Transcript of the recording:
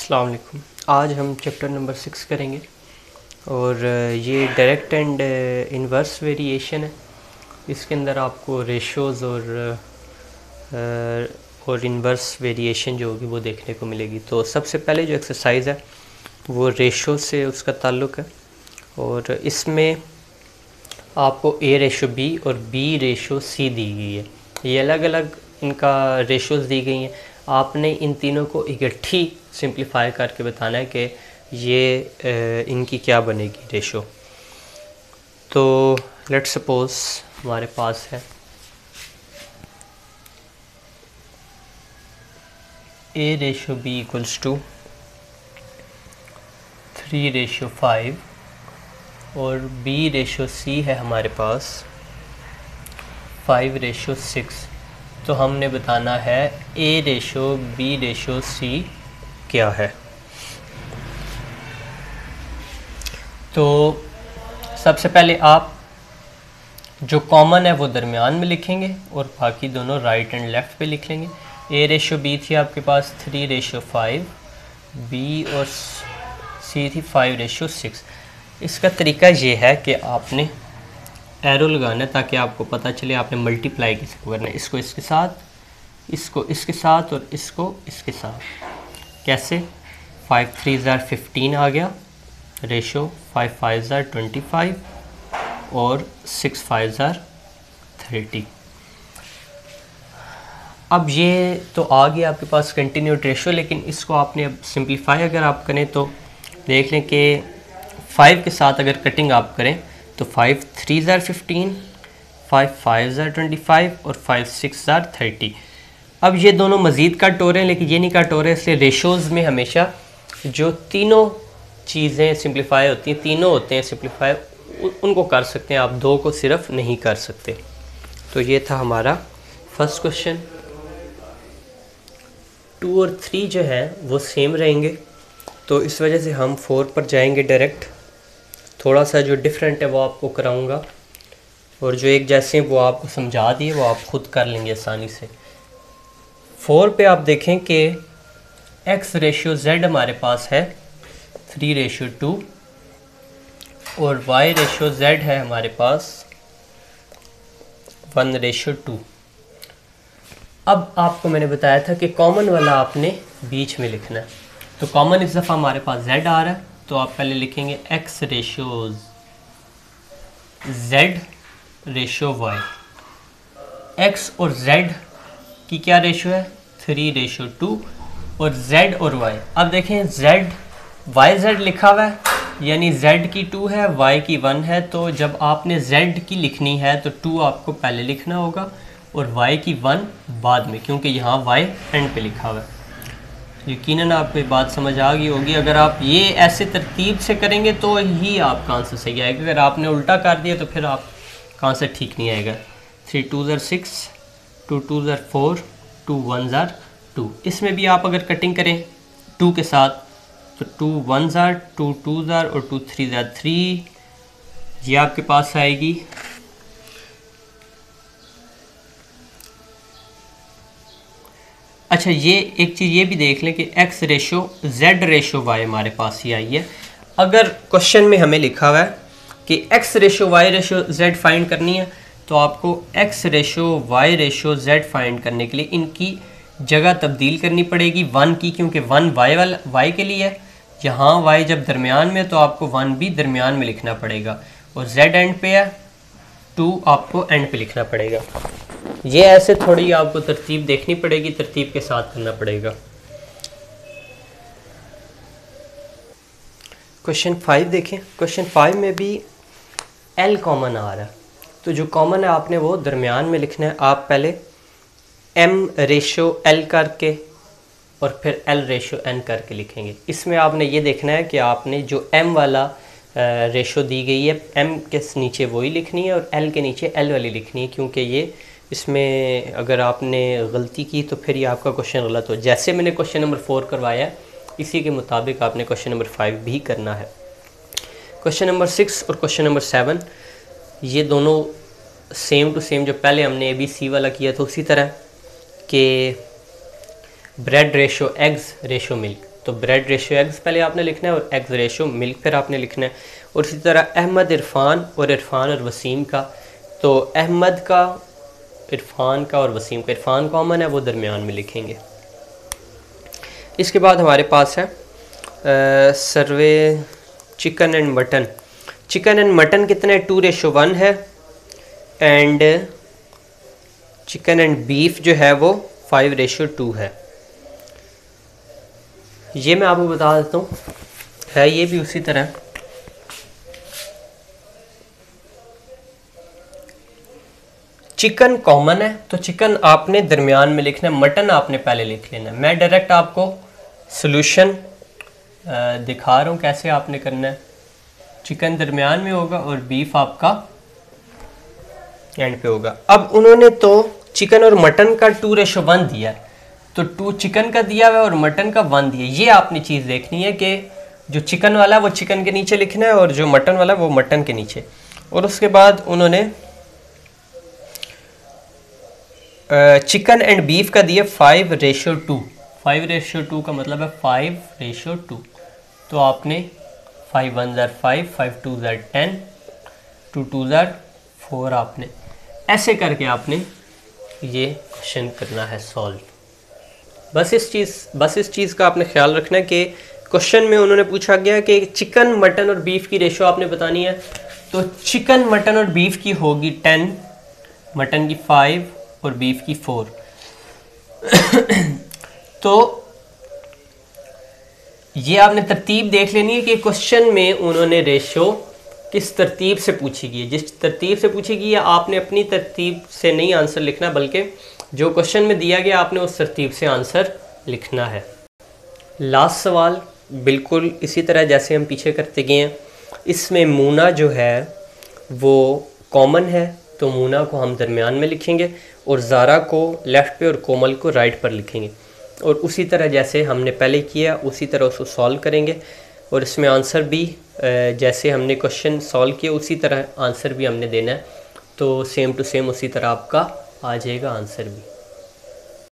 अस्सलाम वालेकुम। आज हम चैप्टर नंबर 6 करेंगे और ये डायरेक्ट एंड इन्वर्स वेरिएशन है। इसके अंदर आपको रेशोज़ और इन्वर्स वेरिएशन जो होगी वो देखने को मिलेगी। तो सबसे पहले जो एक्सरसाइज है वो रेशो से उसका ताल्लुक़ है और इसमें आपको ए रेशो बी और बी रेशो सी दी गई है। ये अलग अलग इनका रेशोज़ दी गई हैं। आपने इन तीनों को इकट्ठी सिंप्लीफाई करके बताना है कि ये इनकी क्या बनेगी रेशो। तो लेट्स सपोज हमारे पास है ए रेशो बी इक्वल्स टू 3:5 और बी रेशो सी है हमारे पास 5:6। तो हमने बताना है ए रेशो बी रेशो सी क्या है। तो सबसे पहले आप जो कॉमन है वो दरमियान में लिखेंगे और बाकी दोनों राइट एंड लेफ़्ट पे लिख लेंगे। ए रेशो बी थी आपके पास 3:5, बी और सी थी 5:6। इसका तरीका ये है कि आपने एरो लगाना है ताकि आपको पता चले आपने मल्टीप्लाई किसको करना है। इसको इसके साथ, इसको इसके साथ और इसको इसके साथ। कैसे? 5 3 15 आ गया रेशो, 5 5 25 और 6 5 30। अब ये तो आ गया आपके पास कंटिन्यूड रेशो, लेकिन इसको आपने अब सिंप्लीफाई अगर आप करें तो देख लें कि 5 के साथ अगर कटिंग आप करें तो 5 3 15, 5 5 25 और 5 6 30। अब ये दोनों मज़ीद कट हो रहे हैं लेकिन ये नहीं कट हो रहे, इसलिए रेशोज़ में हमेशा जो तीनों चीज़ें सिंप्लीफाई होती हैं, तीनों होते हैं सिंप्लीफाई, उनको कर सकते हैं आप, दो को सिर्फ नहीं कर सकते। तो ये था हमारा फर्स्ट क्वेश्चन। 2 और 3 जो है वो सेम रहेंगे, तो इस वजह से हम 4 पर जाएंगे डायरेक्ट। थोड़ा सा जो डिफरेंट है वो आपको कराऊंगा और जो एक जैसे वो आपको समझा दिए वो आप खुद कर लेंगे आसानी से। 4 पे आप देखें कि x रेशो z हमारे पास है 3:2 और y रेशो z है हमारे पास 1:2। अब आपको मैंने बताया था कि कॉमन वाला आपने बीच में लिखना है। तो कॉमन इस दफ़ा हमारे पास z आ रहा है, तो आप पहले लिखेंगे x ratio z ratio y। x और z की क्या रेशो है? 3:2 और z और y। अब देखें z yz लिखा हुआ है, यानी z की 2 है, y की 1 है। तो जब आपने z की लिखनी है तो 2 आपको पहले लिखना होगा और y की 1 बाद में, क्योंकि यहाँ y एंड पे लिखा हुआ है। यकीनन आपको ये बात समझ आ गई होगी। अगर आप ये ऐसे तरतीब से करेंगे तो ही आपका आंसर सही आएगा। अगर आपने उल्टा कर दिया तो फिर आपका आंसर ठीक नहीं आएगा। 3 2 6, 2 2 4, 2 1 2। इसमें भी आप अगर कटिंग करें 2 के साथ तो 2 1 2 2 और 2 3 3, ये आपके पास आएगी। अच्छा, ये एक चीज़ ये भी देख लें कि x ratio z ratio y हमारे पास ही आई है। अगर क्वेश्चन में हमें लिखा हुआ है कि x ratio y ratio z find करनी है तो आपको x ratio y ratio z find करने के लिए इनकी जगह तब्दील करनी पड़ेगी 1 की, क्योंकि 1 y के लिए है। यहाँ y जब दरमियान में है तो आपको 1 भी दरमियान में लिखना पड़ेगा और z एंड पे है, 2 आपको एंड पे लिखना पड़ेगा। ये ऐसे थोड़ी आपको तरतीब देखनी पड़ेगी, तरतीब के साथ करना पड़ेगा। क्वेश्चन 5 देखें। क्वेश्चन 5 में भी L कॉमन आ रहा है, तो जो कॉमन है आपने वो दरमियान में लिखना है। आप पहले M रेशो L करके और फिर L रेशो N करके लिखेंगे। इसमें आपने ये देखना है कि आपने जो M वाला रेशो दी गई है M के नीचे वही लिखनी है और L के नीचे L वाली लिखनी है, क्योंकि ये इसमें अगर आपने गलती की तो फिर ये आपका क्वेश्चन गलत हो। जैसे मैंने क्वेश्चन नंबर 4 करवाया इसी के मुताबिक आपने क्वेश्चन नंबर 5 भी करना है। क्वेश्चन नंबर 6 और क्वेश्चन नंबर 7 ये दोनों सेम टू सेम, जो पहले हमने ABC वाला किया था उसी तरह कि bread ratio eggs ratio milk. तो ब्रेड रेशियो एग्स पहले आपने लिखना है और एग्स रेशियो मिल्क फिर आपने लिखना है। और इसी तरह अहमद इरफान और वसीम का, तो अहमद का, इरफान का और वसीम का, इरफान कॉमन है वो दरमियान में लिखेंगे। इसके बाद हमारे पास है survey chicken and mutton. Chicken and mutton कितने 2:1 है, एंड चिकन एंड बीफ जो है वो 5:2 है। ये मैं आपको बता देता हूँ, है ये भी उसी तरह। चिकन कॉमन है तो चिकन आपने दरमियान में लिखना है, मटन आपने पहले लिख लेना है। मैं डायरेक्ट आपको सॉल्यूशन दिखा रहा हूँ कैसे आपने करना है। चिकन दरमियान में होगा और बीफ आपका एंड पे होगा। अब उन्होंने तो चिकन और मटन का 2:1 दिया है, तो 2 चिकन का दिया हुआ है और मटन का 1 दिया है। ये आपने चीज़ देखनी है कि जो चिकन वाला है वो चिकन के नीचे लिखना है और जो मटन वाला है वो मटन के नीचे। और उसके बाद उन्होंने चिकन एंड बीफ का दिया 5:2। 5:2 का मतलब है 5:2। तो आपने 5 1 ज़ार 5, 5 2 ज़ार 10, 2 2 ज़ार 4, आपने ऐसे करके आपने ये क्वेश्चन करना है सॉल्व। बस इस चीज़ का आपने ख्याल रखना है कि क्वेश्चन में उन्होंने पूछा गया कि चिकन मटन और बीफ की रेशो आपने बतानी है। तो चिकन मटन और बीफ की होगी 10, मटन की 5 और बीफ की 4। तो ये आपने तरतीब देख लेनी है कि क्वेश्चन में उन्होंने रेशो किस तरतीब से पूछी गई है। जिस तरतीब से पूछी गई है आपने अपनी तरतीब से नहीं आंसर लिखना, बल्कि जो क्वेश्चन में दिया गया आपने उस तरतीब से आंसर लिखना है। लास्ट सवाल बिल्कुल इसी तरह जैसे हम पीछे करते गए हैं। इसमें मूना जो है वो कॉमन है, तो मूना को हम दरमियान में लिखेंगे और ज़ारा को लेफ़्ट पे और कोमल को राइट पर लिखेंगे। और उसी तरह जैसे हमने पहले किया उसी तरह उसको सॉल्व करेंगे। और इसमें आंसर भी जैसे हमने क्वेश्चन सॉल्व किया उसी तरह आंसर भी हमने देना है। तो सेम टू सेम उसी तरह आपका आ जाएगा आंसर भी।